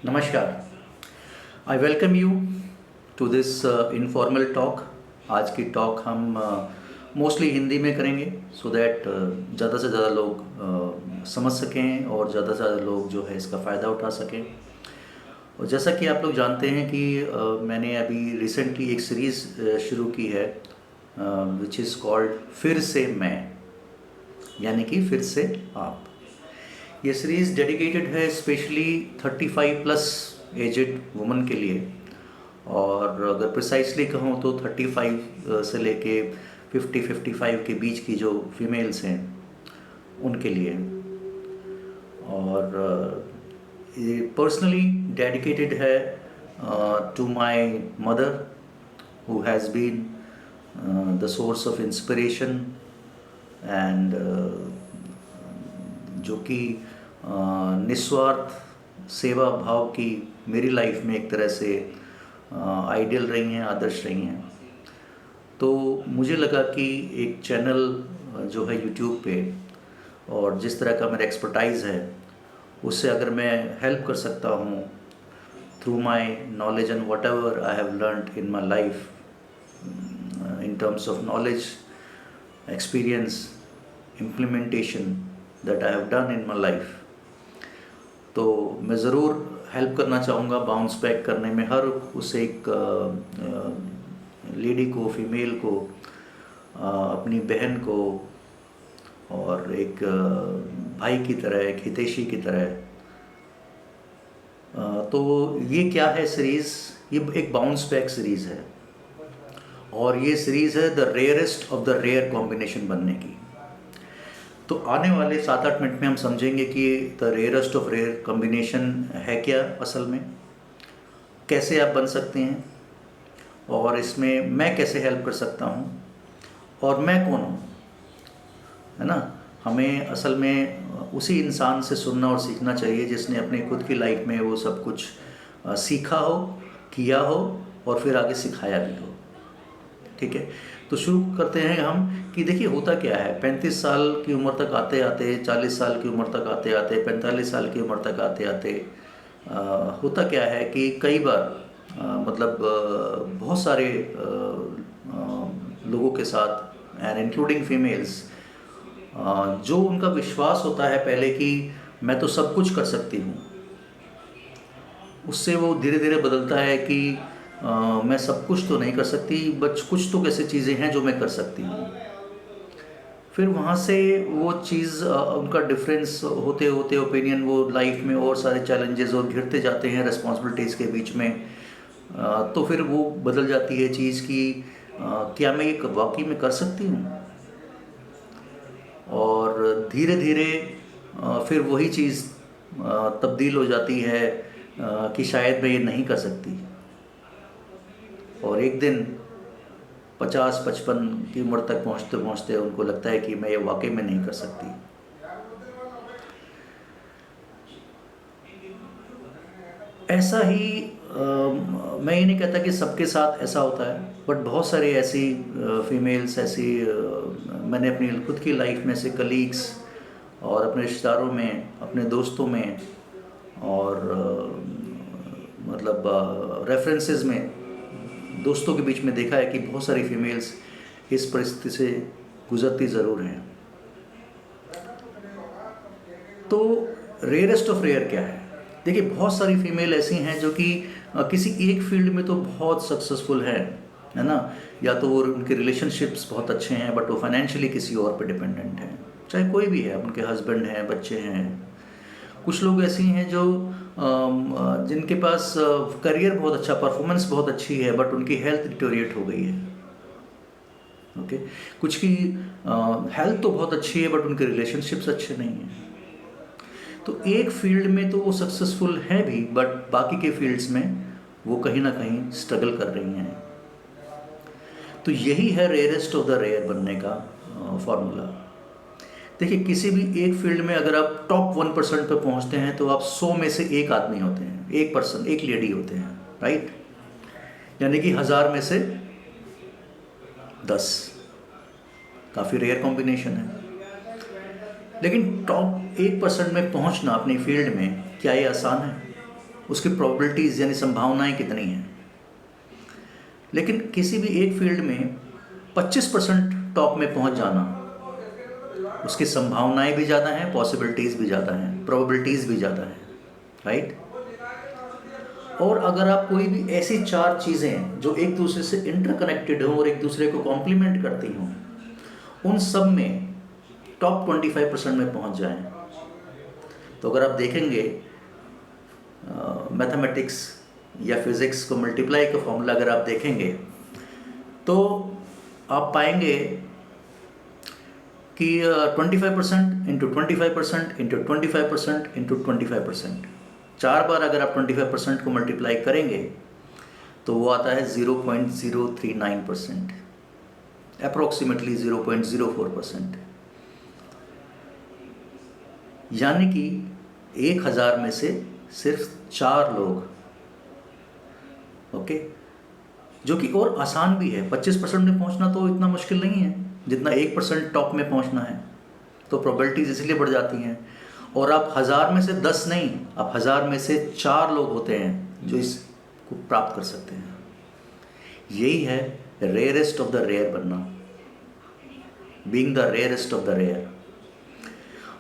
नमस्कार। I welcome you to this informal talk. आज की टॉक हम मोस्टली हिंदी में करेंगे सो दैट ज़्यादा से ज़्यादा लोग समझ सकें और ज़्यादा से ज़्यादा लोग जो है इसका फ़ायदा उठा सकें। और जैसा कि आप लोग जानते हैं कि मैंने अभी रिसेंटली एक सीरीज़ शुरू की है विच इज़ कॉल्ड फिर से मैं, यानी कि फिर से आप। ये सीरीज़ डेडिकेटेड है स्पेशली 35 प्लस एजड वुमन के लिए, और अगर प्रिसाइसली कहूँ तो 35 से लेके 50-55 के बीच की जो फीमेल्स हैं उनके लिए। और ये पर्सनली डेडिकेटेड है to my mother who has been the source of inspiration and जो कि निस्वार्थ सेवा भाव की मेरी लाइफ में एक तरह से आइडियल रही हैं, आदर्श रही हैं। तो मुझे लगा कि एक चैनल जो है यूट्यूब पे, और जिस तरह का मेरा एक्सपर्टाइज़ है उससे अगर मैं हेल्प कर सकता हूँ through my knowledge and what ever I have learned in my life in terms of knowledge, experience, implementation that I have done in my life, तो मैं ज़रूर हेल्प करना चाहूँगा बाउंस बैक करने में हर उस एक लेडी को, फीमेल को, अपनी बहन को, और एक भाई की तरह, एक हितैषी की तरह। तो ये क्या है सीरीज़? ये एक बाउंस बैक सीरीज़ है, और ये सीरीज़ है the rarest of the rare combination बनने की। तो आने वाले 7-8 मिनट में हम समझेंगे कि the rarest of rare combination है क्या असल में, कैसे आप बन सकते हैं, और इसमें मैं कैसे हेल्प कर सकता हूँ, और मैं कौन हूँ, है ना। हमें असल में उसी इंसान से सुनना और सीखना चाहिए जिसने अपने खुद की लाइफ में वो सब कुछ सीखा हो, किया हो, और फिर आगे सिखाया भी हो। ठीक है, तो शुरू करते हैं हम कि देखिए होता क्या है। 35 साल की उम्र तक आते आते, 40 साल की उम्र तक आते आते, 45 साल की उम्र तक आते आते होता क्या है कि कई बार मतलब बहुत सारे लोगों के साथ एंड इंक्लूडिंग फीमेल्स, जो उनका विश्वास होता है पहले कि मैं तो सब कुछ कर सकती हूँ, उससे वो धीरे धीरे बदलता है कि मैं सब कुछ तो नहीं कर सकती, बट कुछ तो कैसे चीज़ें हैं जो मैं कर सकती हूँ। फिर वहाँ से वो चीज़ उनका डिफरेंस होते होते ओपिनियन, वो लाइफ में और सारे चैलेंजेस और घिरते जाते हैं रिस्पॉन्सिबिलिटीज़ के बीच में। तो फिर वो बदल जाती है चीज़ कि क्या मैं ये वाकई में कर सकती हूँ, और धीरे धीरे फिर वही चीज़ तब्दील हो जाती है कि शायद मैं ये नहीं कर सकती, और एक दिन 50-55 की उम्र तक पहुँचते पहुँचते उनको लगता है कि मैं ये वाकई में नहीं कर सकती। ऐसा ही मैं ये नहीं कहता कि सबके साथ ऐसा होता है, बट बहुत सारी ऐसी फीमेल्स, ऐसी मैंने अपनी खुद की लाइफ में से कलीग्स और अपने रिश्तेदारों में, अपने दोस्तों में, और मतलब रेफरेंसेस में, दोस्तों के बीच में देखा है कि बहुत सारी फीमेल्स इस परिस्थिति से गुजरती ज़रूर हैं। तो रेयरेस्ट ऑफ रेयर क्या है? देखिए बहुत सारी फीमेल ऐसी हैं जो कि किसी एक फील्ड में तो बहुत सक्सेसफुल है ना, या तो वो उनके रिलेशनशिप्स बहुत अच्छे हैं बट वो फाइनेंशियली किसी और पे डिपेंडेंट हैं, चाहे कोई भी है, उनके हस्बैंड हैं, बच्चे हैं। कुछ लोग ऐसी हैं जो जिनके पास करियर बहुत अच्छा, परफॉर्मेंस बहुत अच्छी है, बट उनकी हेल्थ डिटोरिएट हो गई है। ओके, कुछ की हेल्थ तो बहुत अच्छी है बट उनके रिलेशनशिप्स अच्छे नहीं हैं। तो एक फील्ड में तो वो सक्सेसफुल है भी, बट बाकी के फील्ड्स में वो कहीं ना कहीं स्ट्रगल कर रही हैं। तो यही है रेयरेस्ट ऑफ द रेयर बनने का फॉर्मूला। देखिए किसी भी एक फील्ड में अगर आप टॉप 1% पे पहुंचते हैं तो आप 100 में से एक आदमी होते हैं, एक पर्सन, एक लेडी होते हैं, राइट। यानी कि 1000 में से 10, काफ़ी रेयर कॉम्बिनेशन है। लेकिन टॉप 1% में पहुंचना अपनी फील्ड में, क्या ये आसान है? उसकी प्रोबेबिलिटीज़ यानी संभावनाएं कितनी हैं। लेकिन किसी भी एक फील्ड में 25% टॉप में पहुंच जाना, उसकी संभावनाएं भी ज़्यादा हैं, पॉसिबिलिटीज़ भी ज़्यादा हैं, प्रोबेबिलिटीज़ भी ज़्यादा हैं, राइट। और अगर आप कोई भी ऐसी 4 चीज़ें जो एक दूसरे से इंटरकनेक्टेड हों और एक दूसरे को कॉम्प्लीमेंट करती हों, उन सब में टॉप 25% में पहुंच जाएं, तो अगर आप देखेंगे मैथमेटिक्स या फिज़िक्स को मल्टीप्लाई का फॉर्मूला अगर आप देखेंगे तो आप पाएंगे कि 25% इंटू 25% इंटू 25% इंटू 25%, 4 बार अगर आप 25% को मल्टीप्लाई करेंगे तो वो आता है 0.039%, अप्रोक्सीमेटली 0.04%। यानी कि 1000 में से सिर्फ 4 लोग, ओके, जो कि और आसान भी है। 25% में पहुंचना तो इतना मुश्किल नहीं है जितना 1% टॉप में पहुंचना है, तो प्रोबेबिलिटीज इसलिए बढ़ जाती हैं। और आप 1000 में से 10 नहीं, आप 1000 में से 4 लोग होते हैं जो इसको प्राप्त कर सकते हैं। यही है रेयरेस्ट ऑफ द रेयर बनना, being the rarest of the rare.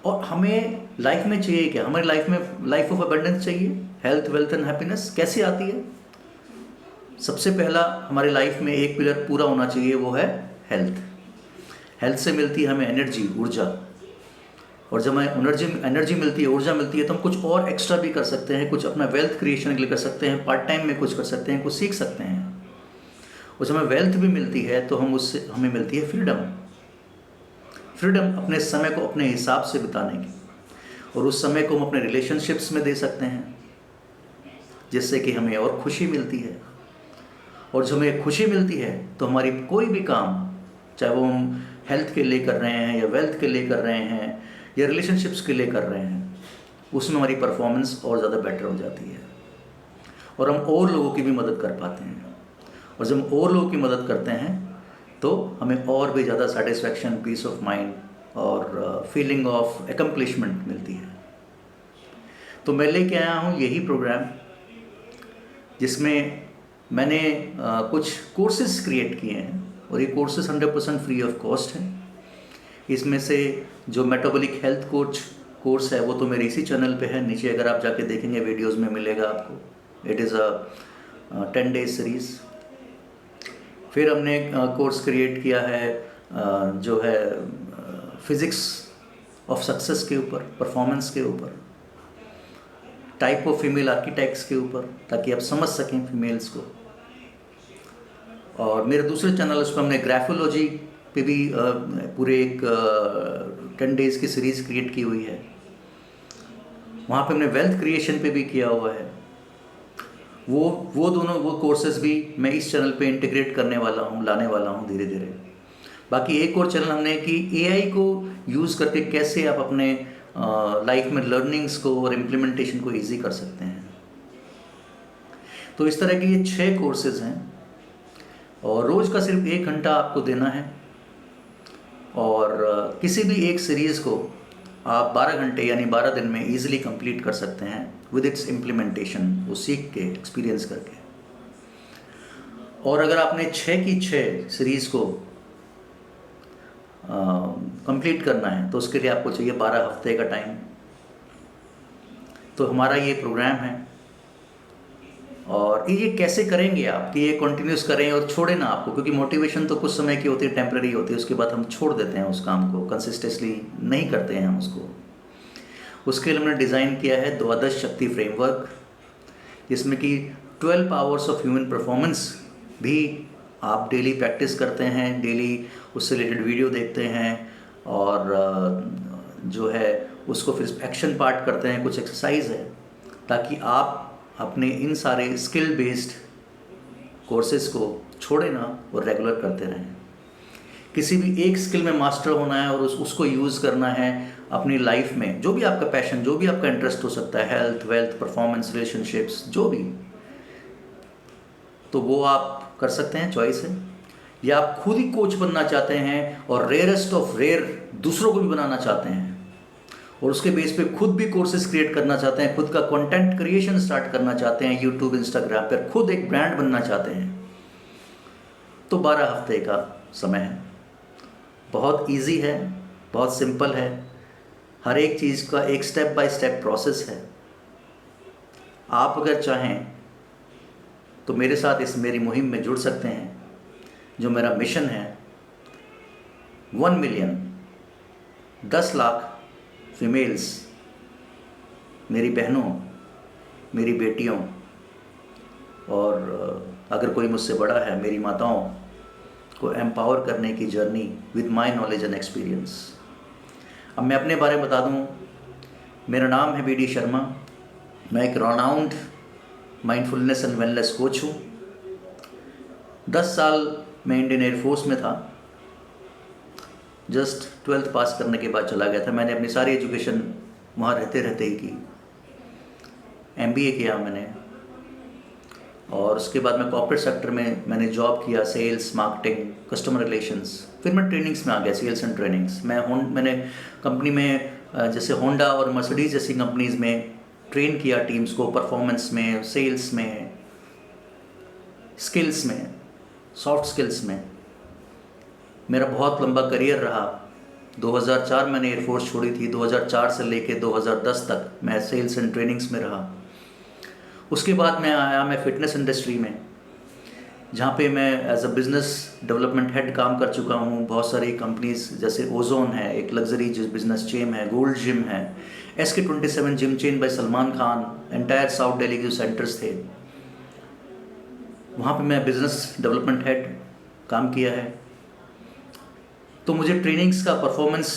और हमें लाइफ में चाहिए क्या? हमारी लाइफ में लाइफ ऑफ अबंडेंस चाहिए, हेल्थ, वेल्थ एंड हैप्पीनेस। कैसे आती है? सबसे पहला हमारी लाइफ में एक पिलर पूरा होना चाहिए, वो है हेल्थ। हेल्थ से मिलती है हमें एनर्जी, ऊर्जा, और जब हमें एनर्जी मिलती है, ऊर्जा मिलती है, तो हम कुछ और एक्स्ट्रा भी कर सकते हैं, कुछ अपना वेल्थ क्रिएशन के लिए कर सकते हैं, पार्ट टाइम में कुछ कर सकते हैं, कुछ सीख सकते हैं। और जब हमें वेल्थ भी मिलती है तो उससे हमें मिलती है फ्रीडम। फ्रीडम अपने समय को अपने हिसाब से बिताने की, और उस समय को हम अपने रिलेशनशिप्स में दे सकते हैं, जिससे कि हमें और खुशी मिलती है। और जब हमें खुशी मिलती है तो हमारी कोई भी काम, चाहे वो हम हेल्थ के लिए कर रहे हैं या वेल्थ के लिए कर रहे हैं या रिलेशनशिप्स के लिए कर रहे हैं, उसमें हमारी परफॉर्मेंस और ज़्यादा बेटर हो जाती है, और हम और लोगों की भी मदद कर पाते हैं। और जब हम और लोगों की मदद करते हैं तो हमें और भी ज़्यादा सेटिस्फैक्शन, पीस ऑफ माइंड और फीलिंग ऑफ एकम्प्लिशमेंट मिलती है। तो मैं लेके आया हूँ यही प्रोग्राम, जिसमें मैंने कुछ कोर्सेज क्रिएट किए हैं, और ये कोर्सेज 100% फ्री ऑफ कॉस्ट हैं। इसमें से जो मेटाबॉलिक हेल्थ कोर्स है वो तो मेरे इसी चैनल पे है, नीचे अगर आप जाके देखेंगे वीडियोस में मिलेगा आपको। It is a 10 days series. फिर हमने कोर्स क्रिएट किया है जो है फिज़िक्स ऑफ सक्सेस के ऊपर, परफॉर्मेंस के ऊपर, टाइप ऑफ फीमेल आर्किटेक्ट्स के ऊपर, ताकि आप समझ सकें फीमेल्स को। और मेरे दूसरे चैनल उस पर हमने ग्राफोलॉजी पे भी पूरे एक 10 डेज़ की सीरीज़ क्रिएट की हुई है। वहाँ पे हमने वेल्थ क्रिएशन पे भी किया हुआ है। वो दोनों कोर्सेज भी मैं इस चैनल पे इंटीग्रेट करने वाला हूँ, लाने वाला हूँ धीरे धीरे। बाकी एक और चैनल हमने कि AI को यूज़ करके कैसे आप अपने लाइफ में लर्निंग्स को और इम्प्लीमेंटेशन को ईजी कर सकते हैं। तो इस तरह के ये 6 कोर्सेज हैं, और रोज़ का सिर्फ 1 घंटा आपको देना है, और किसी भी एक सीरीज़ को आप 12 घंटे यानी 12 दिन में ईजिली कंप्लीट कर सकते हैं विद इट्स इम्प्लीमेंटेशन, वो सीख के, एक्सपीरियंस करके। और अगर आपने 6 की 6 सीरीज़ को कंप्लीट करना है तो उसके लिए आपको चाहिए 12 हफ्ते का टाइम। तो हमारा ये प्रोग्राम है, और ये कैसे करेंगे आप कि ये कंटिन्यूस करें और छोड़े ना आपको, क्योंकि मोटिवेशन तो कुछ समय की होती है, टेम्पररी होती है, उसके बाद हम छोड़ देते हैं उस काम को, कंसिस्टेंटली नहीं करते हैं हम उसको। उसके लिए हमने डिज़ाइन किया है द्वादश शक्ति फ्रेमवर्क, जिसमें कि 12 आवर्स ऑफ ह्यूमन परफॉर्मेंस भी आप डेली प्रैक्टिस करते हैं, डेली उससे रिलेटेड वीडियो देखते हैं, और जो है उसको फिर एक्शन पार्ट करते हैं, कुछ एक्सरसाइज है, ताकि आप अपने इन सारे स्किल बेस्ड कोर्सेज को छोड़े ना और रेगुलर करते रहें। किसी भी एक स्किल में मास्टर होना है और उसको यूज़ करना है अपनी लाइफ में, जो भी आपका पैशन, जो भी आपका इंटरेस्ट हो सकता है, हेल्थ, वेल्थ, परफॉर्मेंस, रिलेशनशिप्स, जो भी, तो वो आप कर सकते हैं, चॉइस है। या आप खुद ही कोच बनना चाहते हैं और रेयरेस्ट ऑफ रेयर दूसरों को भी बनाना चाहते हैं, और उसके बेस पे खुद भी कोर्सेज क्रिएट करना चाहते हैं, खुद का कंटेंट क्रिएशन स्टार्ट करना चाहते हैं यूट्यूब इंस्टाग्राम पर, खुद एक ब्रांड बनना चाहते हैं, तो 12 हफ्ते का समय है। बहुत इजी है, बहुत सिंपल है, हर एक चीज़ का एक स्टेप बाय स्टेप प्रोसेस है। आप अगर चाहें तो मेरे साथ इस मेरी मुहिम में जुड़ सकते हैं। जो मेरा मिशन है 1 मिलियन 10 लाख फीमेल्स, मेरी बहनों, मेरी बेटियों, और अगर कोई मुझसे बड़ा है मेरी माताओं को एम्पावर करने की journey with my knowledge and experience. अब मैं अपने बारे में बता दूं, मेरा नाम है BD शर्मा। मैं एक renowned mindfulness and wellness coach हूँ। 10 साल मैं इंडियन एयरफोर्स में था। जस्ट 12th पास करने के बाद चला गया था। मैंने अपनी सारी एजुकेशन वहाँ रहते रहते ही की। MBA किया मैंने, और उसके बाद मैं कॉर्पोरेट सेक्टर में मैंने जॉब किया, सेल्स, मार्केटिंग, कस्टमर रिलेशंस। फिर मैं ट्रेनिंग्स में आ गया, सेल्स एंड ट्रेनिंग्स। मैंने कंपनी में जैसे होंडा और मर्सिडीज जैसी कंपनीज़ में ट्रेन किया टीम्स को, परफॉर्मेंस में, सेल्स में, स्किल्स में, सॉफ्ट स्किल्स में। मेरा बहुत लंबा करियर रहा। 2004 मैंने एयरफोर्स छोड़ी थी। 2004 से लेके 2010 तक मैं सेल्स एंड ट्रेनिंग्स में रहा। उसके बाद मैं आया मैं फ़िटनेस इंडस्ट्री में, जहाँ पे मैं as a business development head काम कर चुका हूँ। बहुत सारी कंपनीज जैसे ओजोन है, एक लग्जरी बिजनेस चेन है, गोल्ड जिम है, SK27 gym chain by Salman Khan, entire south Delhi के जो सेंटर्स थे वहाँ पे मैं बिज़नेस डेवलपमेंट हेड काम किया है। तो मुझे ट्रेनिंग्स का, परफॉर्मेंस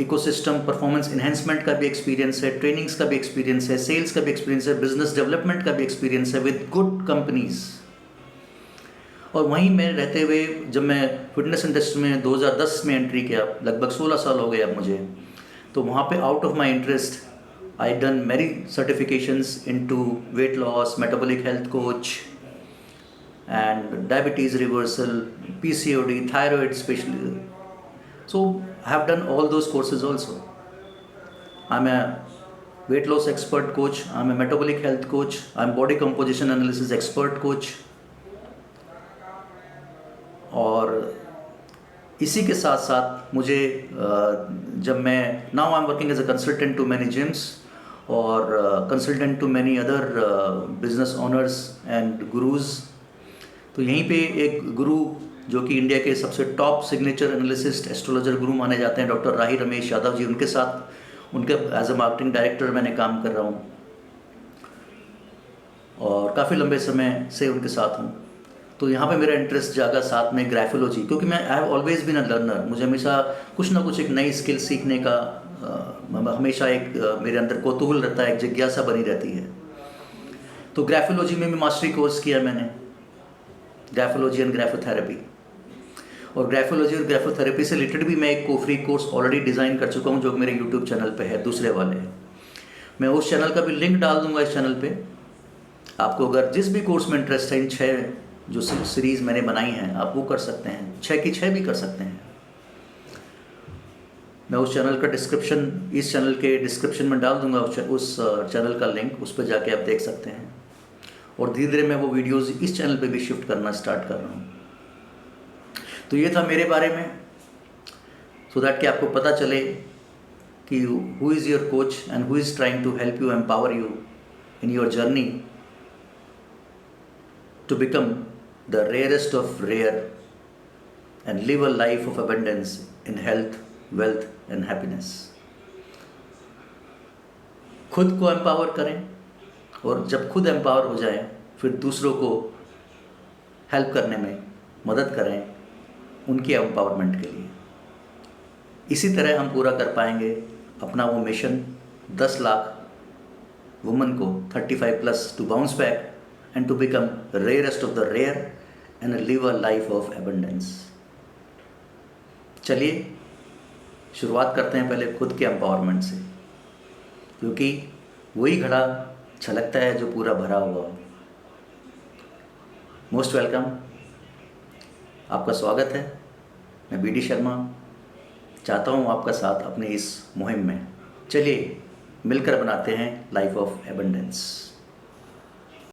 इकोसिस्टम, परफॉर्मेंस इन्हेंसमेंट का भी एक्सपीरियंस है, ट्रेनिंग्स का भी एक्सपीरियंस है, सेल्स का भी एक्सपीरियंस है, बिजनेस डेवलपमेंट का भी एक्सपीरियंस है विद गुड कंपनीज। और वहीं में रहते हुए जब मैं फिटनेस इंडस्ट्री में 2010 में एंट्री किया, लगभग 16 साल हो गए अब मुझे, तो वहाँ पे out of my interest I done many certifications into weight loss, metabolic health coach and diabetes reversal, PCOD, thyroid specialist. So I have done all those courses also. I'm a weight loss expert coach, I'm a metabolic health coach, I'm body composition analysis expert coach. और इसी के साथ साथ मुझे जब मैं now I am working as a consultant to many gyms और consultant to many other business owners and gurus. तो यहीं पे एक गुरु जो कि इंडिया के सबसे टॉप सिग्नेचर एनालिसिस्ट, एस्ट्रोलॉजर गुरु माने जाते हैं, डॉक्टर राही रमेश यादव जी, उनके साथ, उनके एज अ मार्केटिंग डायरेक्टर मैंने काम कर रहा हूँ और काफ़ी लंबे समय से उनके साथ हूँ। तो यहाँ पे मेरा इंटरेस्ट जागा साथ में ग्राफोलॉजी, क्योंकि मैं I have always been a learner. मुझे हमेशा कुछ ना कुछ एक नई स्किल सीखने का हमेशा एक मेरे अंदर कौतूहल रहता है, एक जिज्ञासा बनी रहती है। तो ग्राफोलॉजी में भी मास्टरी कोर्स किया मैंने, ग्राफोलॉजी एंड ग्राफोथेरेपी। और ग्राफोलॉजी और ग्राफोथेरेपी से रिलेटेड भी मैं एक फ्री कोर्स ऑलरेडी डिज़ाइन कर चुका हूँ जो मेरे यूट्यूब चैनल पे है, दूसरे वाले। मैं उस चैनल का भी लिंक डाल दूंगा इस चैनल पे। आपको अगर जिस भी कोर्स में इंटरेस्ट है, इन 6 जो सीरीज़ मैंने बनाई हैं आप वो कर सकते हैं, 6 की 6 भी कर सकते हैं। मैं उस चैनल का डिस्क्रिप्शन, इस चैनल के डिस्क्रिप्शन में डाल दूंगा उस चैनल का लिंक, उस पर जाके आप देख सकते हैं। और धीरे धीरे मैं वो वीडियोस इस चैनल पे भी शिफ्ट करना स्टार्ट कर रहा हूँ। तो ये था मेरे बारे में, सो दैट कि आपको पता चले कि who is your coach and who is trying to help you, empower you in your journey to become the rarest of rare and live a life of abundance in health, wealth and happiness. खुद को empower करें, और जब खुद empower हो जाए फिर दूसरों को हेल्प करने में मदद करें उनकी एम्पावरमेंट के लिए। इसी तरह हम पूरा कर पाएंगे अपना वो मिशन, 10 लाख वुमेन को 35+ to bounce back and to become rarest of the rare and live a life of abundance. चलिए शुरुआत करते हैं पहले खुद के एम्पावरमेंट से, क्योंकि वही घड़ा छलकता है जो पूरा भरा हुआ हो। मोस्ट वेलकम, आपका स्वागत है। मैं BD शर्मा, चाहता हूँ आपका साथ अपने इस मुहिम में। चलिए मिलकर बनाते हैं लाइफ ऑफ एबंडेंस।